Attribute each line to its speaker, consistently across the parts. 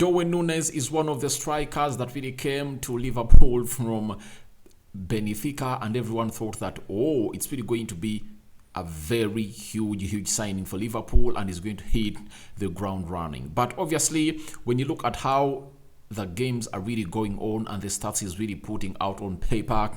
Speaker 1: Darwin Nunez is one of the strikers that really came to Liverpool from Benfica, and everyone thought that, oh, it's really going to be a very huge signing for Liverpool and is going to hit the ground running. But obviously, when you look at how the games are really going on and the stats he's really putting out on paper,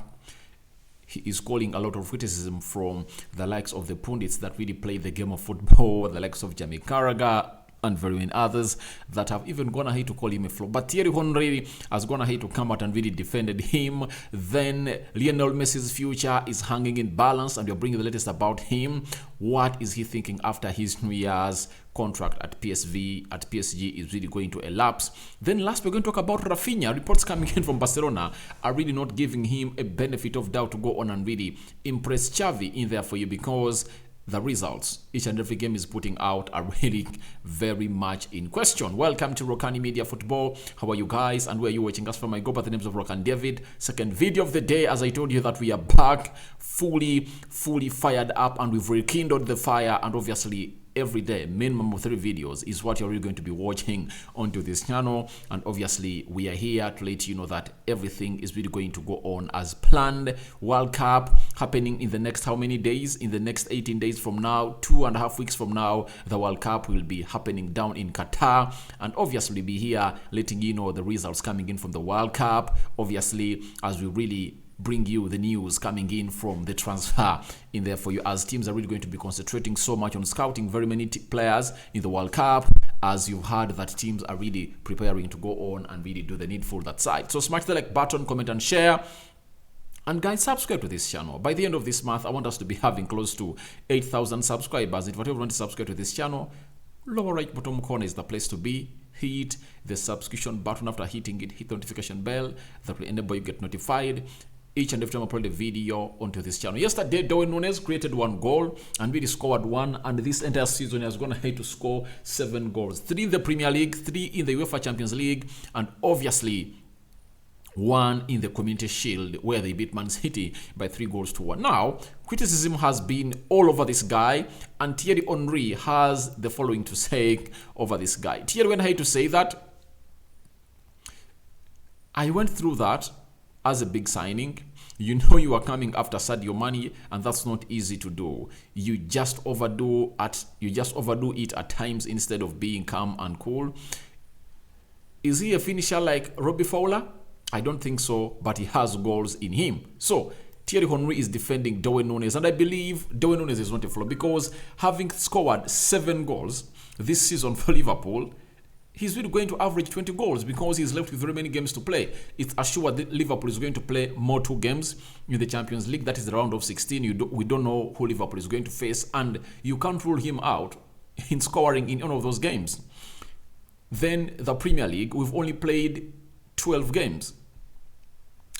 Speaker 1: he is calling a lot of criticism from the likes of the pundits that really play the game of football, the likes of Jamie Carragher and very many others that have even gone ahead to call him a flop. But Thierry Henry has gone ahead to come out and really defended him. Then Lionel Messi's future is hanging in balance, and you're bringing the latest about him. What is he thinking after his New Year's contract at PSG is really going to elapse? Then last, we're going to talk about Raphinha. Reports coming in from Barcelona are really not giving him a benefit of doubt to go on and really impress Xavi in there for you, because the results each and every game is putting out are really very much in question. Welcome to Rokani Media Football. How are you guys, and where are you watching us from? I go by the names of Rokani David. Second video of the day, as I told you that we are back fully fired up, and we've rekindled the fire, and obviously every day minimum of 3 videos is what you're really going to be watching onto this channel. And obviously we are here to let you know that everything is really going to go on as planned. World Cup happening in the next how many days? In the next 18 days from now, 2.5 weeks from now, the World Cup will be happening down in Qatar, and obviously be here letting you know the results coming in from the World Cup, obviously, as we really bring you the news coming in from the transfer in there for you, as teams are really going to be concentrating so much on scouting very many players in the World Cup, as you've heard that teams are really preparing to go on and really do the needful that side. So smash the like button, comment and share. And guys, subscribe to this channel. By the end of this month, I want us to be having close to 8,000 subscribers. If whatever want to subscribe to this channel, lower right bottom corner is the place to be. Hit the subscription button. After hitting it, hit the notification bell that will enable you to get notified each and every time I upload a video onto this channel. Yesterday, Darwin Nunez created 1 goal and really scored 1, and this entire season he has gone ahead to score 7 goals. 3 in the Premier League, 3 in the UEFA Champions League, and obviously 1 in the Community Shield, where they beat Man City by 3-1. Now, criticism has been all over this guy, and Thierry Henry has the following to say over this guy. Thierry went ahead to say that, I went through that as a big signing. You know you are coming after Sadio Mane, and that's not easy to do. You just overdo it at times instead of being calm and cool. Is he a finisher like Robbie Fowler? I don't think so, but he has goals in him. So Thierry Henry is defending Darwin Nunez, and I believe Darwin Nunez is not a flop, because having scored 7 goals this season for Liverpool, he's really going to average 20 goals because he's left with very many games to play. It's assured that Liverpool is going to play more 2 games in the Champions League. That is the round of 16. We don't know who Liverpool is going to face, and you can't rule him out in scoring in one of those games. Then the Premier League, we've only played 12 games.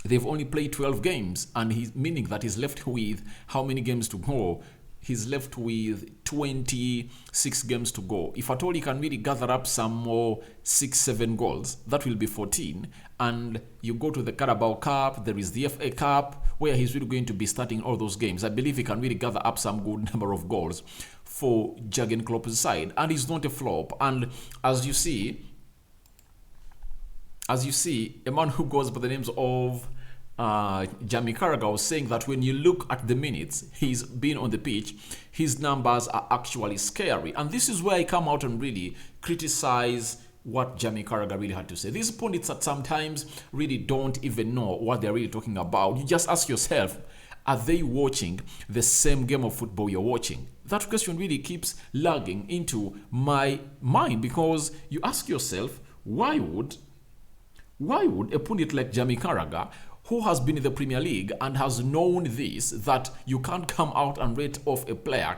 Speaker 1: They've only played 12 games, and meaning that he's left with how many games to go? He's left with 26 games to go. If at all he can really gather up some more 6-7 goals, that will be 14. And you go to the Carabao Cup, there is the FA Cup, where he's really going to be starting all those games. I believe he can really gather up some good number of goals for Jurgen Klopp's side. And he's not a flop. And as you see, a man who goes by the names of Jamie Carragher was saying that when you look at the minutes he's been on the pitch, his numbers are actually scary. And this is where I come out and really criticize what Jamie Carragher really had to say. These pundits at sometimes really don't even know what they're really talking about. You just ask yourself, are they watching the same game of football you're watching? That question really keeps lagging into my mind, because you ask yourself, why would a pundit like Jamie Carragher, who has been in the Premier League and has known this, that you can't come out and rate off a player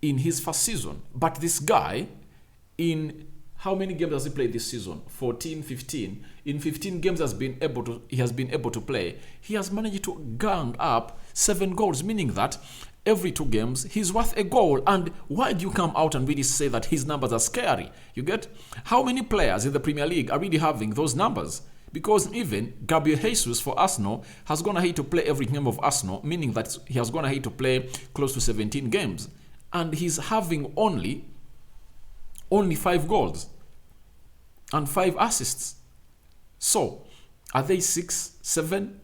Speaker 1: in his first season, but this guy, in how many games has he played this season? 14, 15. In 15 games he has been able to play. He has managed to gang up 7 goals, meaning that every 2 games he's worth a goal. And why do you come out and really say that his numbers are scary? You get? How many players in the Premier League are really having those numbers? Because even Gabriel Jesus for Arsenal has gone ahead to play every game of Arsenal, meaning that he has gone ahead to play close to 17 games. And he's having only 5 goals. and 5 assists. So, are they 6, 7?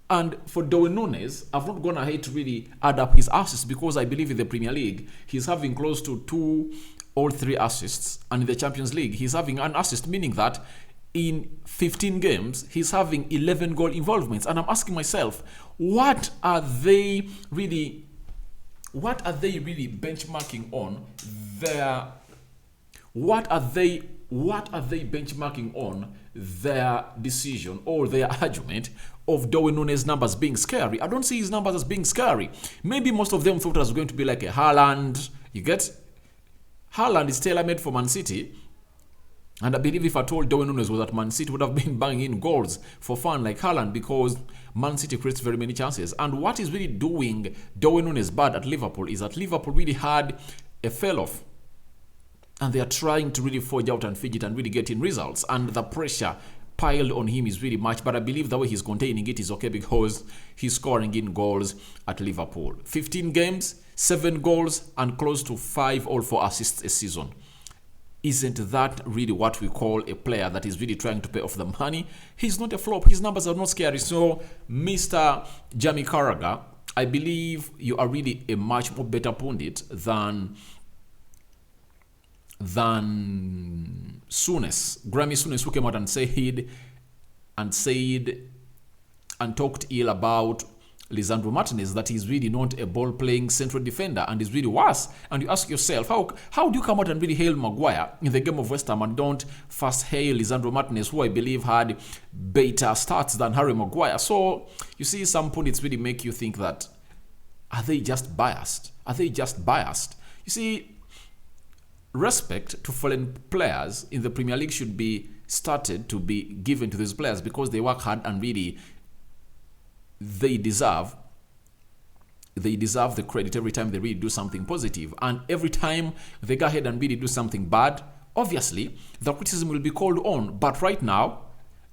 Speaker 1: And for Darwin Nunez, I've not gone ahead to really add up his assists because I believe in the Premier League, he's having close to 2 or 3 assists. And in the Champions League, he's having an assist, meaning that in 15 games, he's having 11 goal involvements. And I'm asking myself, what are they really benchmarking on their benchmarking on their decision or their argument of Darwin Nunez' numbers being scary? I don't see his numbers as being scary. Maybe most of them thought it was going to be like a Haaland. You get? Haaland is tailor-made for Man City. And I believe if I told Darwin Nunez was at Man City, would have been banging in goals for fun like Haaland, because Man City creates very many chances. And what is really doing Darwin Nunez bad at Liverpool is that Liverpool really had a fell-off. And they are trying to really forge out and fidget and really get in results. And the pressure piled on him is really much. But I believe the way he's containing it is okay because he's scoring in goals at Liverpool. 15 games, 7 goals, and close to 5 or 4 assists a season. Isn't that really what we call a player that is really trying to pay off the money? He's not a flop. His numbers are not scary. So, Mr. Jamie Carragher, I believe you are really a much more better pundit than Souness, Grammy Souness, who came out and talked ill about Lisandro Martinez, that he's really not a ball-playing central defender and is really worse. And you ask yourself, how do you come out and really hail Maguire in the game of West Ham and don't first hail Lisandro Martinez, who I believe had better stats than Harry Maguire? So, you see, some pundits really make you think that, are they just biased? You see, respect to fallen players in the Premier League should be started to be given to these players because they work hard and really they deserve the credit every time they really do something positive. And every time they go ahead and really do something bad, obviously the criticism will be called on. But right now,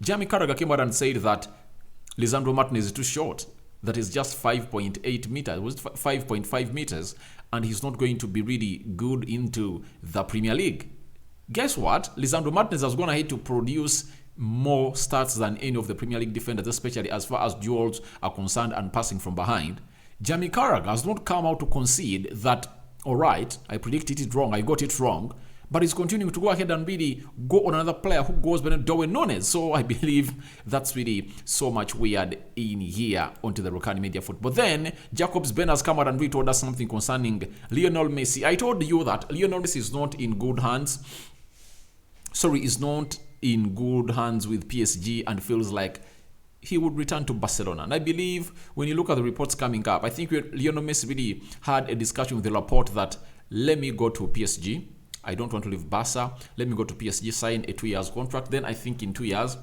Speaker 1: Jamie Carragher came out and said that Lisandro Martinez is too short. That is just 5.8 meters, was 5.5 meters, and he's not going to be really good into the Premier League. Guess what? Lisandro Martinez has gone ahead to produce more stats than any of the Premier League defenders, especially as far as duels are concerned and passing from behind. Jamie Carragher has not come out to concede that, all right, I predicted it wrong, I got it wrong, but he's continuing to go ahead and really go on another player who goes better than Darwin Nunez. So I believe that's really so much weird in here onto the Rokani Media Football. Then Jacobs Ben has come out and really told us something concerning Lionel Messi. I told you that Lionel Messi is not in good hands. Is not in good hands with PSG and feels like he would return to Barcelona. And I believe when you look at the reports coming up, I think Lionel Messi really had a discussion with the Laporte that let me go to PSG. I don't want to leave Barca. Let me go to PSG, sign a 2-year contract. Then I think in 2 years,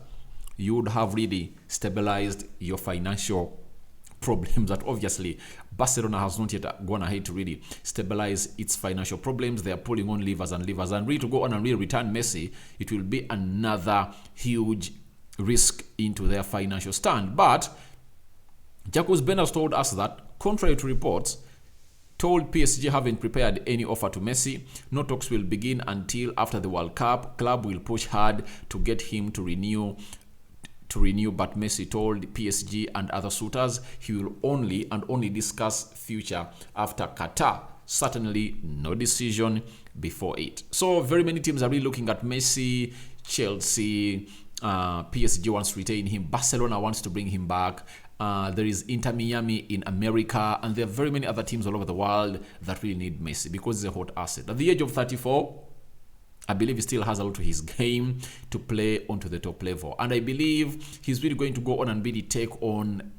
Speaker 1: you would have really stabilized your financial problems that obviously Barcelona has not yet gone ahead to really stabilize its financial problems. They are pulling on levers and really to go on and really return Messi, it will be another huge risk into their financial stand. But Jacobs Ben has told us that, contrary to reports, told PSG haven't prepared any offer to Messi. No talks will begin until after the World Cup. Club will push hard to get him to renew, but Messi told PSG and other suitors he will only discuss future after Qatar. Certainly no decision before it. So very many teams are really looking at Messi. Chelsea, PSG wants to retain him. Barcelona wants to bring him back. There is Inter Miami in America, and there are very many other teams all over the world that really need Messi because he's a hot asset. At the age of 34, I believe he still has a lot to his game to play onto the top level. And I believe he's really going to go on and really take on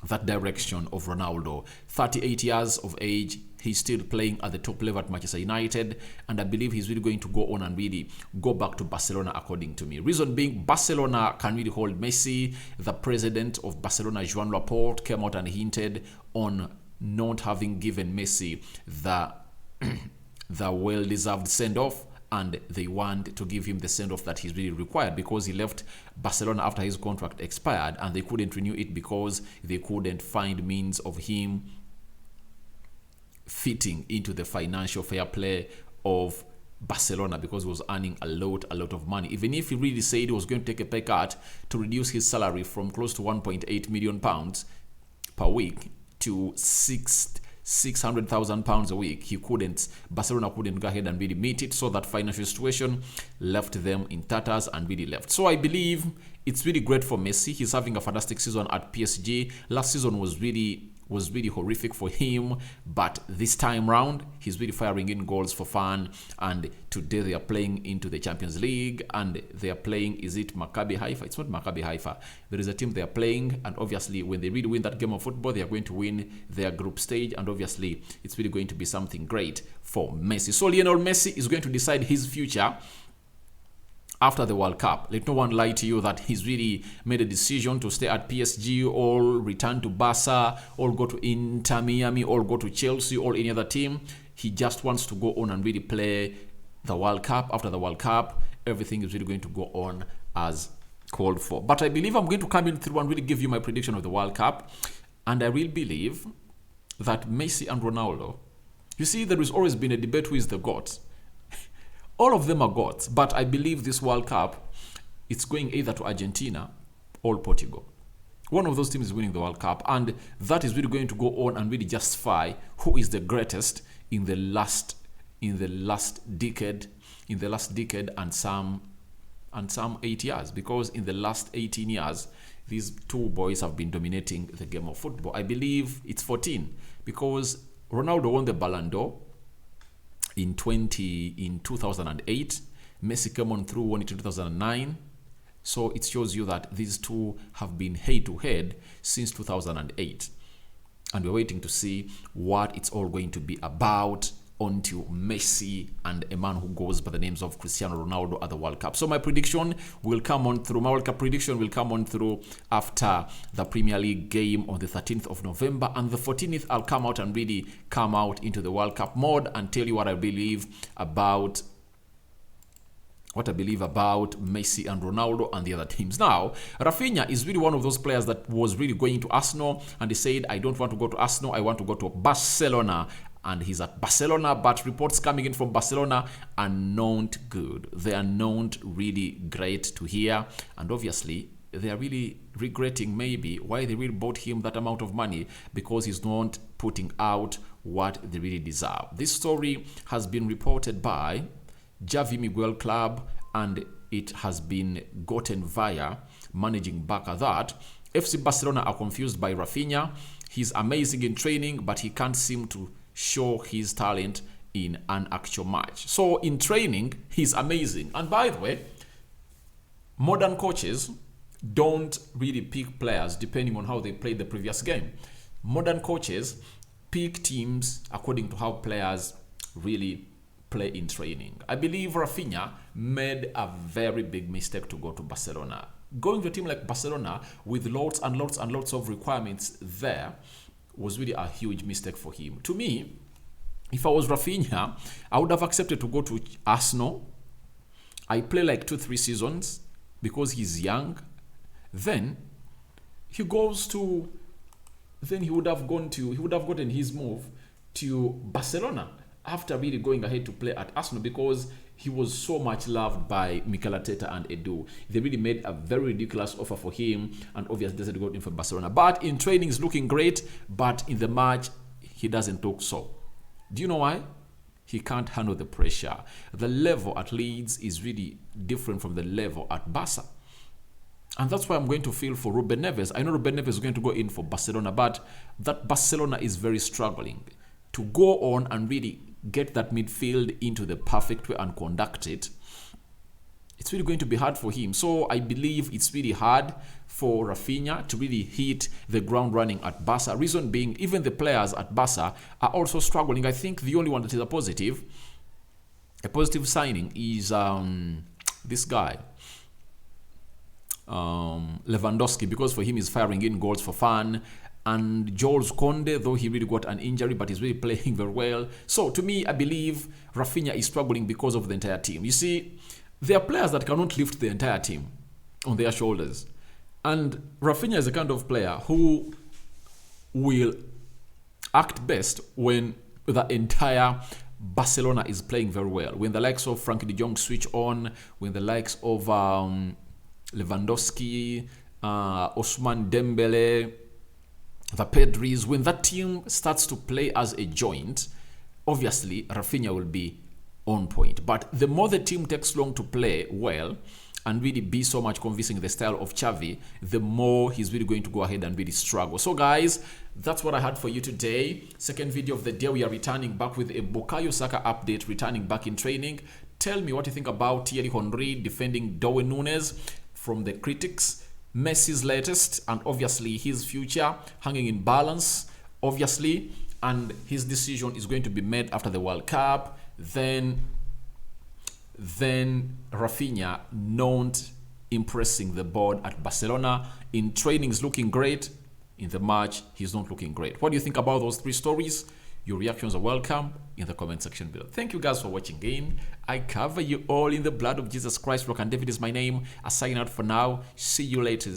Speaker 1: that direction of Ronaldo. 38 years of age, he's still playing at the top level at Manchester United. And I believe he's really going to go on and really go back to Barcelona, according to me. Reason being, Barcelona can really hold Messi. The president of Barcelona, Joan Laporte, came out and hinted on not having given Messi the well-deserved send-off. And they want to give him the send-off that he's really required because he left Barcelona after his contract expired and they couldn't renew it because they couldn't find means of him fitting into the financial fair play of Barcelona because he was earning a lot of money. Even if he really said he was going to take a pay cut to reduce his salary from close to 1.8 million pounds per week to 600,000 pounds a week, Barcelona couldn't go ahead and really meet it. So that financial situation left them in tatters and really left. So I believe it's really great for Messi. He's having a fantastic season at PSG. Last season was really horrific for him, but this time round he's really firing in goals for fun. And today they are playing into the Champions League, and they are playing, is it Maccabi Haifa? It's not Maccabi Haifa. There is a team they are playing, and obviously when they really win that game of football, they are going to win their group stage, and obviously it's really going to be something great for Messi. So Lionel Messi is going to decide his future after the World Cup. Let no one lie to you that he's really made a decision to stay at PSG or return to Barca or go to Inter Miami or go to Chelsea or any other team. He just wants to go on and really play the World Cup. After the World Cup, everything is really going to go on as called for. But I believe I'm going to come in through and really give you my prediction of the World Cup. And I will believe that Messi and Ronaldo, you see, there has always been a debate who is the GOAT. All of them are gods, but I believe this World Cup, it's going either to Argentina or Portugal. One of those teams is winning the World Cup, and that is really going to go on and really justify who is the greatest in the last decade and some 8 years. Because in the last 18 years, these two boys have been dominating the game of football. I believe it's 14 because Ronaldo won the Ballon d'Or in 2008. Messi came on through, won it in 2009. So it shows you that these two have been head to head since 2008. And we're waiting to see what it's all going to be about onto Messi and a man who goes by the names of Cristiano Ronaldo at the World Cup. So my prediction will come on through, my World Cup prediction will come on through after the Premier League game on the 13th of November. And the 14th, I'll come out and really come out into the World Cup mode and tell you what I believe about Messi and Ronaldo and the other teams. Now, Raphinha is really one of those players that was really going to Arsenal, and he said, I don't want to go to Arsenal, I want to go to Barcelona. And he's at Barcelona, but reports coming in from Barcelona are not good. They are not really great to hear. And obviously, they are really regretting maybe why they really bought him that amount of money, because he's not putting out what they really deserve. This story has been reported by Xavi Miguel Club, and it has been gotten via managing backer that FC Barcelona are confused by Raphinha. He's amazing in training, but he can't seem to show his talent in an actual match. So in training, he's amazing. And by the way, modern coaches don't really pick players depending on how they played the previous game. Modern coaches pick teams according to how players really play in training. I believe Raphinha made a very big mistake to go to Barcelona. Going to a team like Barcelona with lots and lots of requirements there was really a huge mistake for him. To me, if I was Raphinha, I would have accepted to go to Arsenal. I play like 2-3 seasons because he's young. Then he would have gotten his move to Barcelona after really going ahead to play at Arsenal, because he was so much loved by Mikel Arteta and Edu. They really made a very ridiculous offer for him, and obviously decided to go in for Barcelona. But in training, he's looking great, but in the match, he doesn't look so. Do you know why? He can't handle the pressure. The level at Leeds is really different from the level at Barca. And that's why I'm going to feel for Ruben Neves. I know Ruben Neves is going to go in for Barcelona, but that Barcelona is very struggling to go on and really get that midfield into the perfect way and conduct it. It's really going to be hard for him. So I believe it's really hard for Raphinha to really hit the ground running at Barca. Reason being, even the players at Barca are also struggling. I think the only one that is a positive signing is this guy, Lewandowski, because for him he's firing in goals for fun. And Jules Koundé, though he really got an injury, but he's really playing very well. So to me, I believe Raphinha is struggling because of the entire team. You see, there are players that cannot lift the entire team on their shoulders. And Raphinha is the kind of player who will act best when the entire Barcelona is playing very well. When the likes of Frankie de Jong switch on, when the likes of Lewandowski, Ousmane Dembele, the Pedris, when that team starts to play as a joint, obviously Raphinha will be on point. But the more the team takes long to play well and really be so much convincing the style of Xavi, the more he's really going to go ahead and really struggle. So guys, that's what I had for you today. Second video of the day, we are returning back with a Bukayo Saka update, returning back in training. Tell me what you think about Thierry Henry defending Darwin Nunez from the critics, Messi's latest, and obviously his future hanging in balance, obviously, and his decision is going to be made after the World Cup. Then Raphinha not impressing the board at Barcelona. In training is looking great. In the match, he's not looking great. What do you think about those three stories? Your reactions are welcome in the comment section below. Thank you guys for watching again. I cover you all in the blood of Jesus Christ. Rokani is my name. I sign out for now. See you later.